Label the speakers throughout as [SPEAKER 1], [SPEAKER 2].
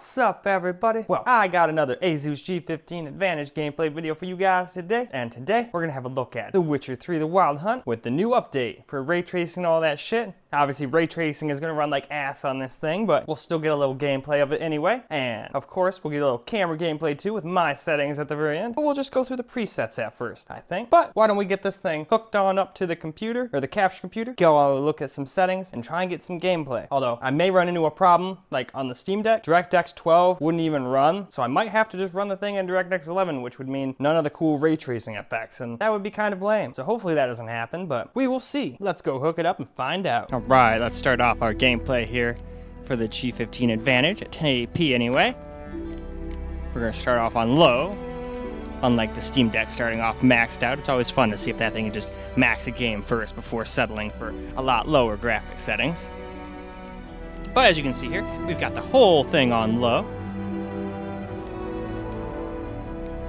[SPEAKER 1] What's up, everybody? Well, I got another Asus G15 Advantage gameplay video for you guys today, and today we're gonna have a look at The Witcher 3: The Wild Hunt with the new update for ray tracing and all that shit. Obviously, ray tracing is gonna run like ass on this thing, but we'll still get a little gameplay of it anyway. And of course, we'll get a little camera gameplay too with my settings at the very end. But we'll just go through the presets at first, I think. But why don't we get this thing hooked on up to the computer, or the capture computer, go look at some settings, and try and get some gameplay. Although, I may run into a problem, like on the Steam Deck, DirectX 12 wouldn't even run, so I might have to just run the thing in DirectX 11, which would mean none of the cool ray tracing effects, and that would be kind of lame. So hopefully that doesn't happen, but we will see. Let's go hook it up and find out. Alright, let's start off our gameplay here for the G15 Advantage at 1080p anyway. We're gonna start off on low. Unlike the Steam Deck starting off maxed out, it's always fun to see if that thing can just max the game first before settling for a lot lower graphic settings. But as you can see here, we've got the whole thing on low.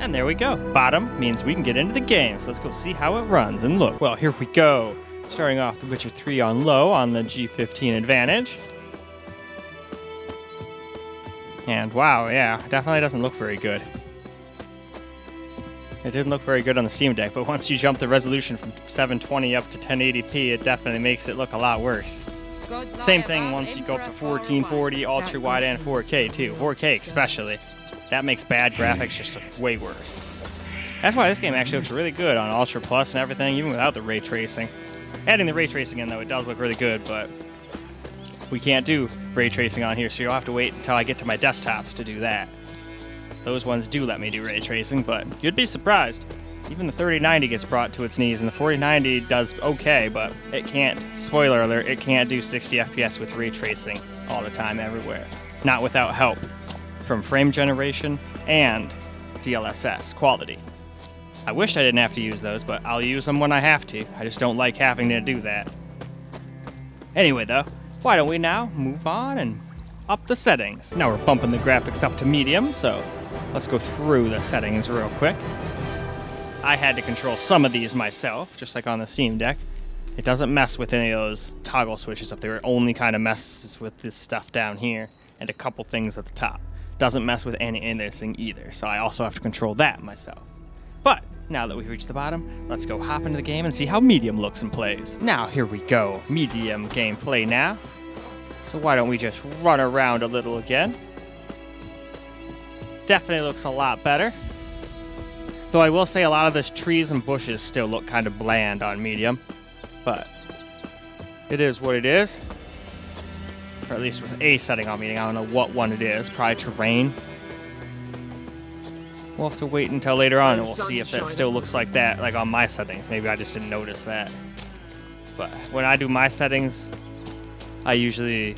[SPEAKER 1] And there we go. Bottom means we can get into the game, so let's go see how it runs and look. Well, here we go. Starting off The Witcher 3 on low on the G15 Advantage. And wow, yeah, definitely doesn't look very good. It didn't look very good on the Steam Deck, but once you jump the resolution from 720 up to 1080p, it definitely makes it look a lot worse. Same thing once you go up to 1440, ultra wide, and 4K too. 4K especially. That makes bad graphics just look way worse. That's why this game actually looks really good on Ultra Plus and everything, even without the ray tracing. Adding the ray tracing in though, it does look really good, but we can't do ray tracing on here, so you'll have to wait until I get to my desktops to do that. Those ones do let me do ray tracing, but you'd be surprised. Even the 3090 gets brought to its knees, and the 4090 does okay, but it can't, spoiler alert, it can't do 60 FPS with ray tracing all the time everywhere. Not without help from frame generation and DLSS quality. I wish I didn't have to use those, but I'll use them when I have to. I just don't like having to do that. Anyway though, why don't we now move on and up the settings. Now we're bumping the graphics up to medium, so let's go through the settings real quick. I had to control some of these myself, just like on the Steam Deck. It doesn't mess with any of those toggle switches up there. It only kind of messes with this stuff down here and a couple things at the top. Doesn't mess with any of this thing either, so I also have to control that myself. But now that we've reached the bottom, let's go hop into the game and see how medium looks and plays. Now here we go, medium gameplay now. So why don't we just run around a little again. Definitely looks a lot better. Though I will say a lot of the trees and bushes still look kind of bland on medium. But it is what it is. Or at least with a setting on medium. I don't know what one it is. Probably terrain. We'll have to wait until later on and we'll see if that still looks like that, like on my settings. Maybe I just didn't notice that. But when I do my settings, I usually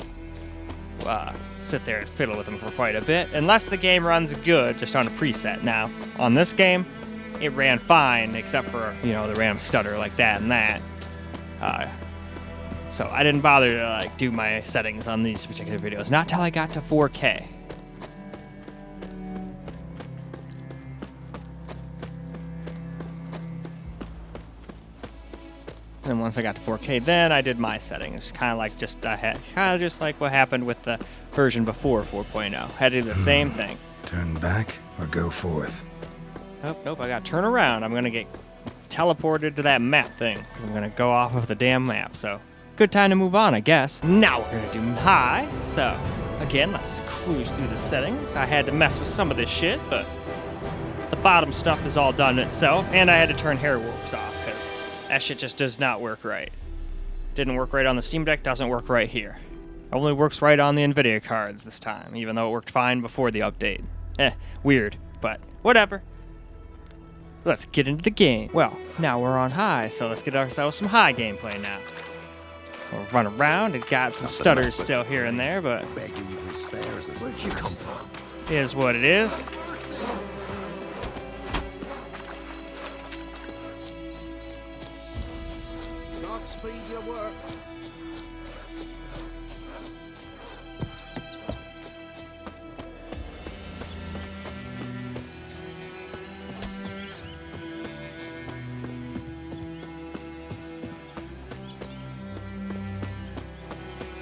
[SPEAKER 1] sit there and fiddle with them for quite a bit. Unless the game runs good, just on a preset. Now, on this game, it ran fine, except for, you know, the random stutter like that and that. So I didn't bother to like do my settings on these particular videos. Not till I got to 4K. And once I got to 4K, then I did my settings. Kind of like what happened with the version before 4.0. Had to do the same thing.
[SPEAKER 2] Turn back or go forth.
[SPEAKER 1] Nope, I got to turn around. I'm gonna get teleported to that map thing because I'm gonna go off of the damn map. So good time to move on, I guess. Now we're gonna do high. So again, let's cruise through the settings. I had to mess with some of this shit, but the bottom stuff is all done itself, and I had to turn hair warps off because that shit just does not work right. Didn't work right on the Steam Deck, doesn't work right here. Only works right on the NVIDIA cards this time, even though it worked fine before the update. Weird, but whatever. Let's get into the game. Well, now we're on high, so let's get ourselves some high gameplay now. We'll run around, it got some stutters still here and there, but
[SPEAKER 2] Where'd you come from?
[SPEAKER 1] it is what it is.
[SPEAKER 2] Speed your work.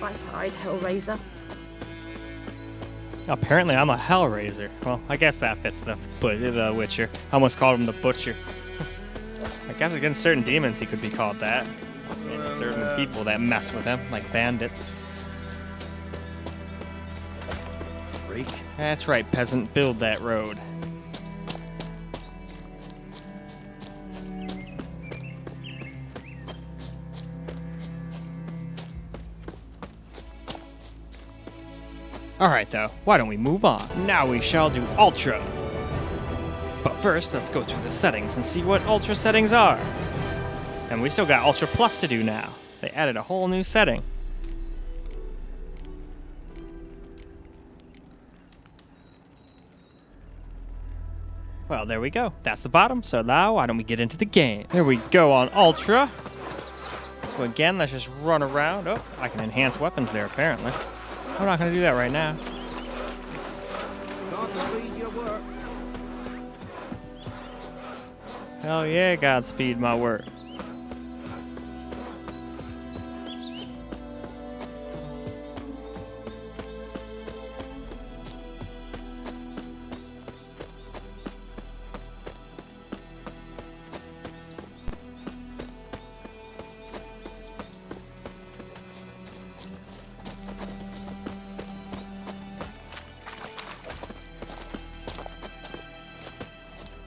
[SPEAKER 3] Bright-eyed Hellraiser.
[SPEAKER 1] Apparently I'm a Hellraiser. Well, I guess that fits the Witcher. I almost called him the Butcher. I guess against certain demons he could be called that. And certain people that mess with him, like bandits.
[SPEAKER 2] Freak.
[SPEAKER 1] That's right, peasant. Build that road. Alright though, why don't we move on? Now we shall do Ultra. But first, let's go through the settings and see what Ultra settings are. And we still got Ultra Plus to do now. They added a whole new setting. Well, there we go. That's the bottom, so now why don't we get into the game? Here we go on Ultra. So again, let's just run around. Oh, I can enhance weapons there apparently. I'm not going to do that right now.
[SPEAKER 2] Godspeed your work.
[SPEAKER 1] Hell yeah, Godspeed my work.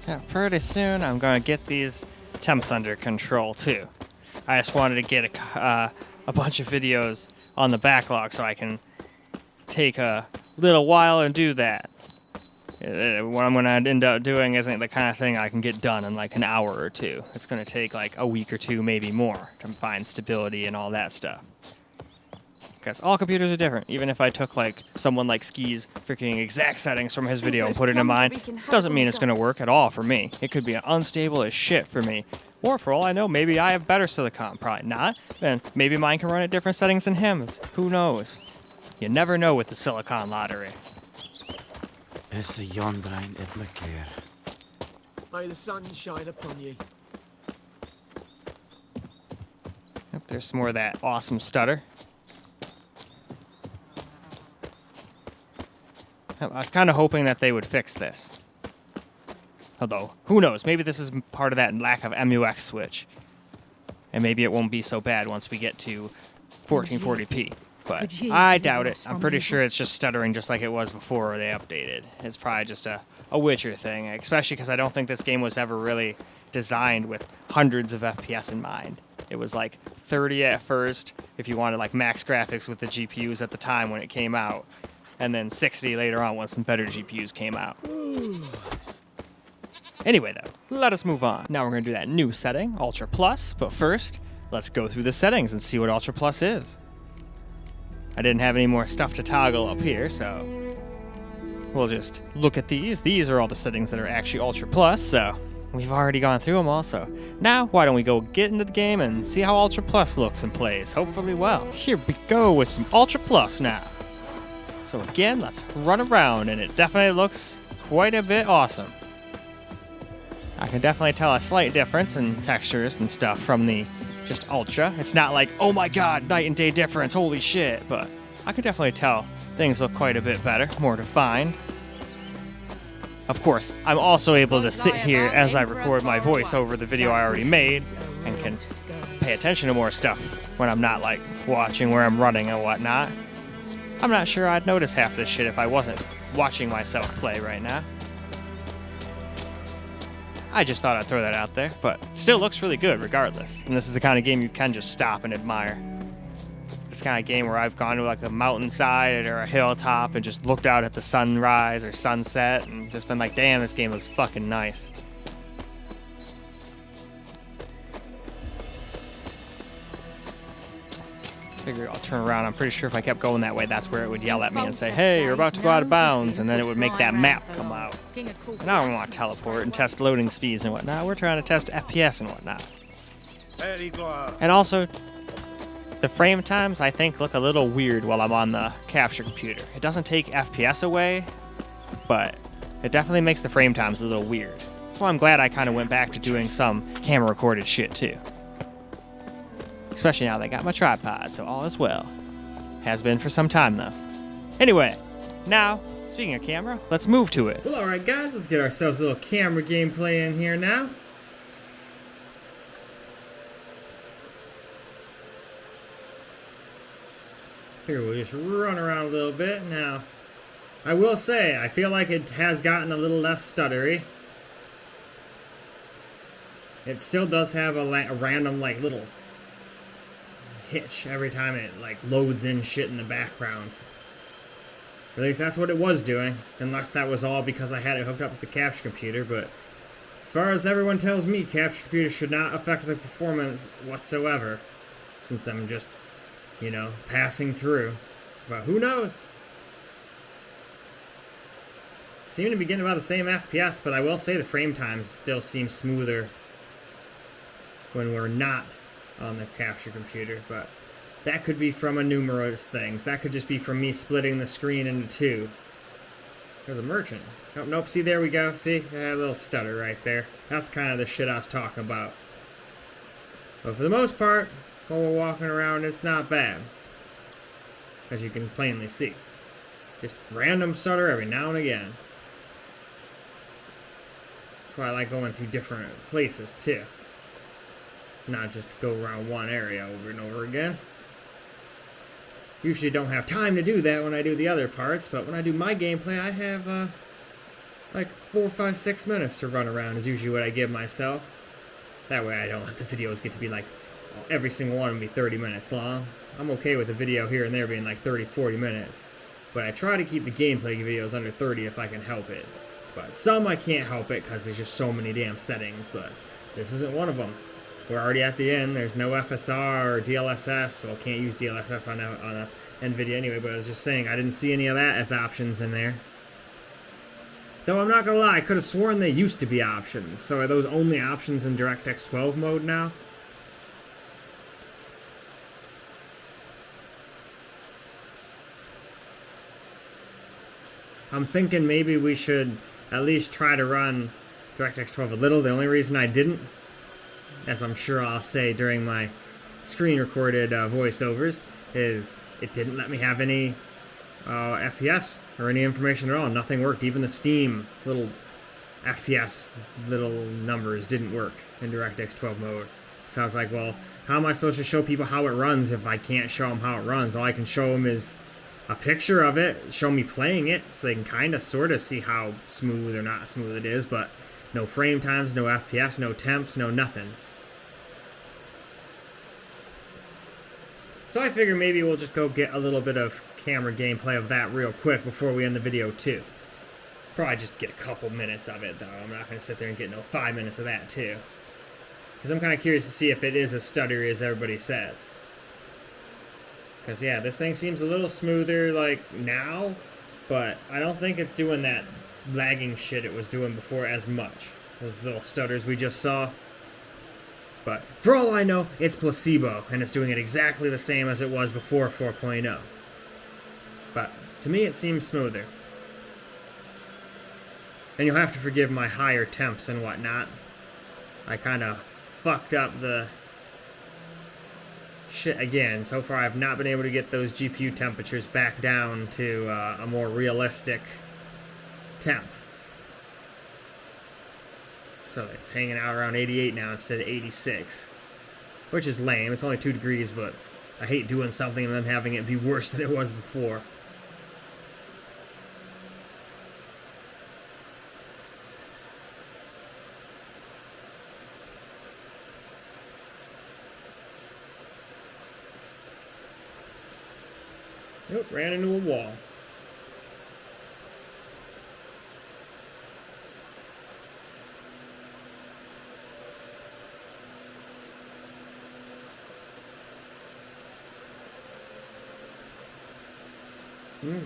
[SPEAKER 1] Yeah, pretty soon I'm going to get these temps under control too. I just wanted to get a bunch of videos on the backlog so I can take a little while and do that. What I'm going to end up doing isn't the kind of thing I can get done in like an hour or two. It's going to take like a week or two, maybe more, to find stability and all that stuff. Because all computers are different. Even if I took like someone like Ski's freaking exact settings from his video and put it in mine, doesn't mean it's going to work at all for me. It could be unstable as shit for me. Or for all I know, maybe I have better silicon. Probably not. And maybe mine can run at different settings than his. Who knows? You never know with the silicon lottery.
[SPEAKER 3] May
[SPEAKER 2] May the sun shine upon you.
[SPEAKER 1] Yep, there's some more of that awesome stutter. I was kind of hoping that they would fix this. Although, who knows? Maybe this is part of that lack of MUX switch. And maybe it won't be so bad once we get to 1440p. But I doubt it. I'm pretty sure it's just stuttering just like it was before they updated. It's probably just a Witcher thing, especially because I don't think this game was ever really designed with hundreds of FPS in mind. It was like 30 at first, if you wanted like max graphics with the GPUs at the time when it came out. And then 60 later on when some better GPUs came out. Anyway though, let us move on. Now we're going to do that new setting, Ultra Plus, but first, let's go through the settings and see what Ultra Plus is. I didn't have any more stuff to toggle up here, so we'll just look at these. These are all the settings that are actually Ultra Plus, so we've already gone through them all, so now why don't we go get into the game and see how Ultra Plus looks and plays, hopefully well. Here we go with some Ultra Plus now. So again, let's run around, and it definitely looks quite a bit awesome. I can definitely tell a slight difference in textures and stuff from the just Ultra. It's not like, oh my god, night and day difference, holy shit, but I can definitely tell things look quite a bit better, more defined. Of course, I'm also able to sit here as I record my voice over the video I already made and can pay attention to more stuff when I'm not like watching where I'm running and whatnot. I'm not sure I'd notice half this shit if I wasn't watching myself play right now. I just thought I'd throw that out there, but still looks really good regardless. And this is the kind of game you can just stop and admire. This kind of game where I've gone to like a mountainside or a hilltop and just looked out at the sunrise or sunset and just been like, damn, this game looks fucking nice. Figure I'll turn around. I'm pretty sure if I kept going that way, that's where it would yell at me and say, hey, you're about to go out of bounds, and then it would make that map come out. And I don't want to teleport and test loading speeds and whatnot. We're trying to test FPS and whatnot. And also, the frame times, I think, look a little weird while I'm on the capture computer. It doesn't take FPS away, but it definitely makes the frame times a little weird. That's why I'm glad I kind of went back to doing some camera recorded shit too. Especially now that I got my tripod, so all is well. Has been for some time though. Anyway, now Speaking of camera, let's move to it. Well, alright guys, let's get ourselves a little camera gameplay in here now. Here, we'll just run around a little bit. Now, I will say, I feel like it has gotten a little less stuttery. It still does have a random, like, little hitch every time it, like, loads in shit in the background. Or at least that's what it was doing, unless that was all because I had it hooked up with the capture computer, but as far as everyone tells me, capture computers should not affect the performance whatsoever, since I'm just, you know, passing through. But who knows? Seem to be getting about the same FPS, but I will say the frame times still seem smoother when we're not on the capture computer, but that could be from a numerous things. That could just be from me splitting the screen into two. There's a merchant. Oh, nope, see, there we go. See? A little stutter right there. That's kind of the shit I was talking about. But for the most part, while we're walking around, it's not bad. As you can plainly see. Just random stutter every now and again. That's why I like going through different places, too. Not just go around one area over and over again. Usually don't have time to do that when I do the other parts, but when I do my gameplay, I have, like 4, 5, 6 minutes to run around is usually what I give myself. That way I don't let the videos get to be like, every single one will be 30 minutes long. I'm okay with a video here and there being like 30, 40 minutes. But I try to keep the gameplay videos under 30 if I can help it. But some I can't help it because there's just so many damn settings, but this isn't one of them. We're already at the end. There's no FSR or DLSS. Well, can't use DLSS on a NVIDIA anyway, but I was just saying I didn't see any of that as options in there. Though I'm not gonna lie, I could have sworn they used to be options. So are those only options in DirectX 12 mode now? I'm thinking maybe we should at least try to run DirectX 12 a little. The only reason I didn't, as I'm sure I'll say during my screen-recorded voiceovers, is it didn't let me have any FPS or any information at all. Nothing worked. Even the Steam little FPS little numbers didn't work in DirectX 12 mode. So I was like, well, how am I supposed to show people how it runs if I can't show them how it runs? All I can show them is a picture of it, show me playing it, so they can kind of sort of see how smooth or not smooth it is, but no frame times, no FPS, no temps, no nothing. So I figure maybe we'll just go get a little bit of camera gameplay of that real quick before we end the video too. Probably just get a couple minutes of it though. I'm not going to sit there and get no 5 minutes of that too. Because I'm kind of curious to see if it is as stuttery as everybody says. Because yeah, this thing seems a little smoother like now, but I don't think it's doing that lagging shit it was doing before as much. Those little stutters we just saw. But for all I know, it's placebo, and it's doing it exactly the same as it was before 4.0. But to me, it seems smoother. And you'll have to forgive my higher temps and whatnot. I kind of fucked up the shit again. So far, I've not been able to get those GPU temperatures back down to a more realistic temp. So it's hanging out around 88 now instead of 86. Which is lame. It's only 2 degrees, but I hate doing something and then having it be worse than it was before. Nope, ran into a wall.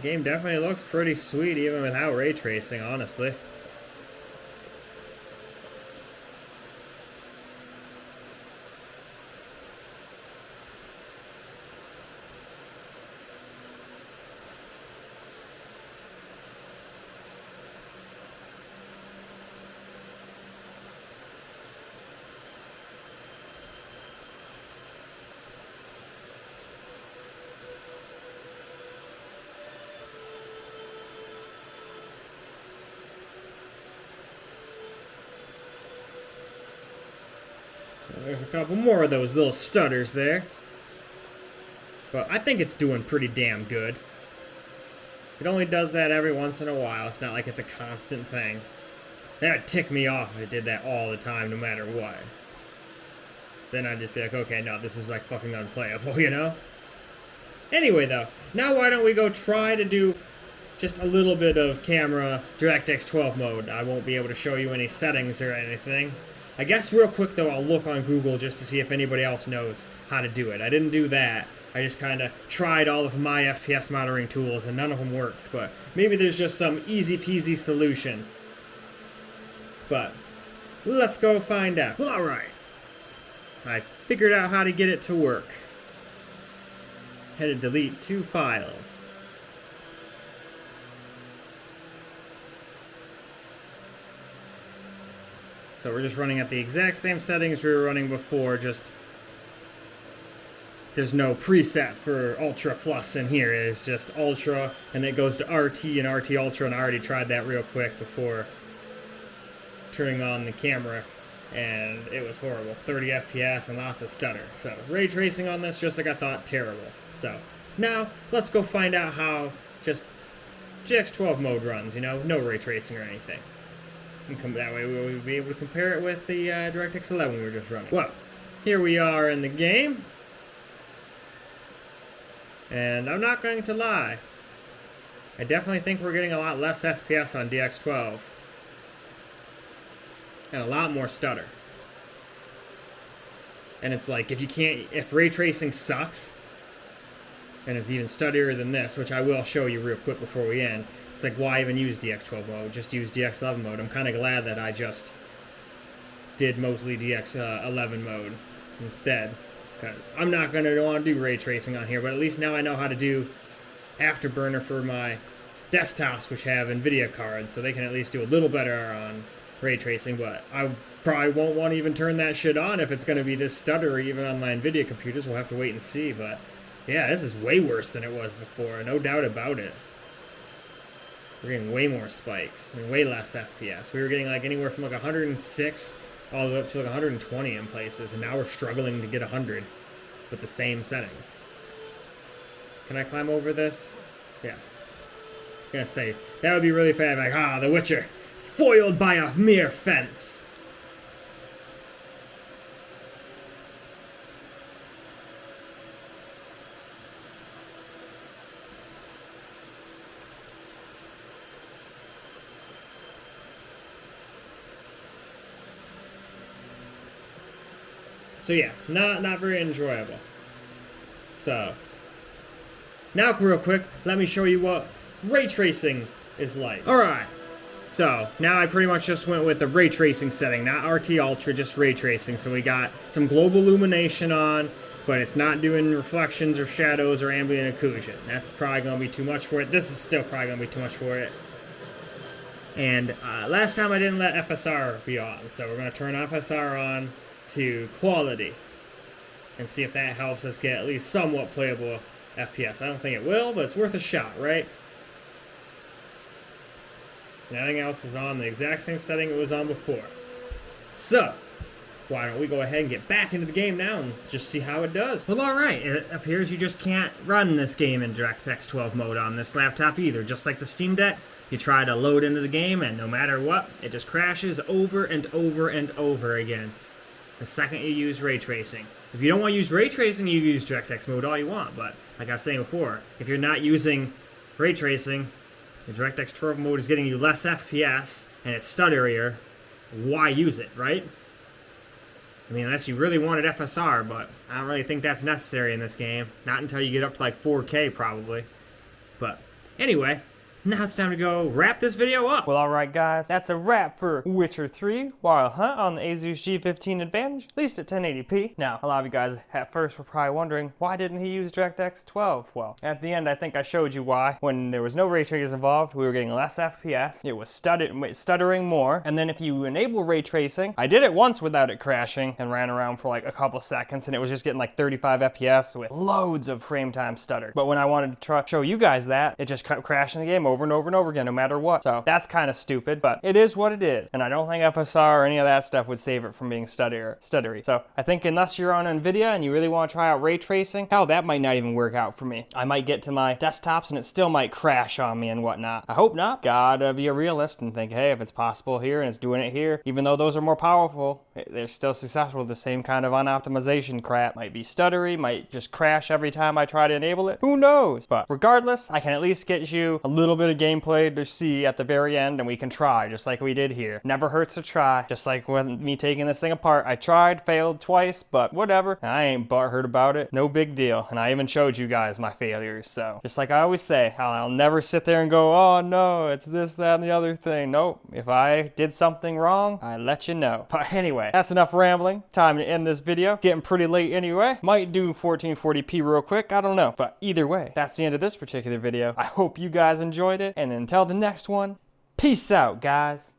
[SPEAKER 1] Game definitely looks pretty sweet even without ray tracing, honestly. There's a couple more of those little stutters there. But I think it's doing pretty damn good. It only does that every once in a while. It's not like it's a constant thing. That would tick me off if it did that all the time, no matter what. Then I'd just be like, okay, no, this is like fucking unplayable, you know? Anyway, though, now why don't we go try to do just a little bit of camera DirectX 12 mode. I won't be able to show you any settings or anything. I guess real quick, though, I'll look on Google just to see if anybody else knows how to do it. I didn't do that. I just kind of tried all of my FPS monitoring tools, and none of them worked. But maybe there's just some easy-peasy solution. But let's go find out. Well, alright. I figured out how to get it to work. Had to delete 2 files. So we're just running at the exact same settings we were running before, just there's no preset for Ultra Plus in here. It's just Ultra, and it goes to RT and RT Ultra, and I already tried that real quick before turning on the camera, and it was horrible. 30 FPS and lots of stutter. So ray tracing on this, just like I thought, terrible. So now let's go find out how just GX12 mode runs, you know, no ray tracing or anything. And that way we'll be able to compare it with the DirectX 11 we were just running. Well, here we are in the game. And I'm not going to lie, I definitely think we're getting a lot less FPS on DX12. And a lot more stutter. And it's like, if ray tracing sucks, and it's even stuttier than this, which I will show you real quick before we end, it's like, why even use DX12 mode? Just use DX11 mode. I'm kind of glad that I just did mostly DX11 mode instead. Because I'm not going to want to do ray tracing on here, but at least now I know how to do Afterburner for my desktops, which have NVIDIA cards, so they can at least do a little better on ray tracing, but I probably won't want to even turn that shit on if it's going to be this stuttery even on my NVIDIA computers. We'll have to wait and see, but yeah, this is way worse than it was before, no doubt about it. We're getting way more spikes, and way less FPS. We were getting like anywhere from like 106 all the way up to like 120 in places, and now we're struggling to get 100 with the same settings. Can I climb over this? Yes. I was gonna say, that would be really fast, like, the Witcher, foiled by a mere fence. So yeah, not very enjoyable. So, now real quick, let me show you what ray tracing is like. Alright, so now I pretty much just went with the ray tracing setting, not RT Ultra, just ray tracing. So we got some global illumination on, but it's not doing reflections or shadows or ambient occlusion. That's probably going to be too much for it. This is still probably going to be too much for it. And last time I didn't let FSR be on, so we're going to turn FSR on to quality and see if that helps us get at least somewhat playable FPS. I don't think it will, but it's worth a shot, right? And everything else is on the exact same setting it was on before. So, why don't we go ahead and get back into the game now and just see how it does. Well, alright, it appears you just can't run this game in DirectX 12 mode on this laptop either. Just like the Steam Deck, you try to load into the game and no matter what, it just crashes over and over and over again the second you use ray tracing. If you don't want to use ray tracing, you use DirectX mode all you want, but like I was saying before, if you're not using ray tracing, the DirectX 12 mode is getting you less FPS and it's stutterier, why use it, right? I mean, unless you really wanted FSR, but I don't really think that's necessary in this game. Not until you get up to like 4K probably. But anyway, now it's time to go wrap this video up. Well, alright guys, that's a wrap for Witcher 3 Wild Hunt on the Asus G15 Advantage, at least at 1080p. Now, a lot of you guys at first were probably wondering, why didn't he use DirectX 12? Well, at the end I think I showed you why. When there was no ray tracers involved, we were getting less FPS, it was stuttering more, and then if you enable ray tracing, I did it once without it crashing and ran around for like a couple seconds and it was just getting like 35 FPS with loads of frame time stutter. But when I wanted to show you guys that, it just kept crashing the game over and over and over again, no matter what. So that's kind of stupid, but it is what it is. And I don't think FSR or any of that stuff would save it from being stuttery. So I think unless you're on NVIDIA and you really want to try out ray tracing, hell, that might not even work out for me. I might get to my desktops and it still might crash on me and whatnot. I hope not. Gotta be a realist and think, hey, if it's possible here and it's doing it here, even though those are more powerful, they're still successful with the same kind of unoptimization crap. Might be stuttery, might just crash every time I try to enable it. Who knows? But regardless, I can at least get you a little bit of gameplay to see at the very end, and we can try just like we did here. Never hurts to try. Just like when me taking this thing apart, I tried, failed twice, but whatever. I ain't butthurt about it. No big deal. And I even showed you guys my failures. So just like I always say, I'll never sit there and go, oh no, it's this, that, and the other thing. Nope. If I did something wrong, I let you know. But anyway, that's enough rambling. Time to end this video. Getting pretty late anyway. Might do 1440p real quick. I don't know. But either way, that's the end of this particular video. I hope you guys enjoyed it. And until the next one, peace out, guys.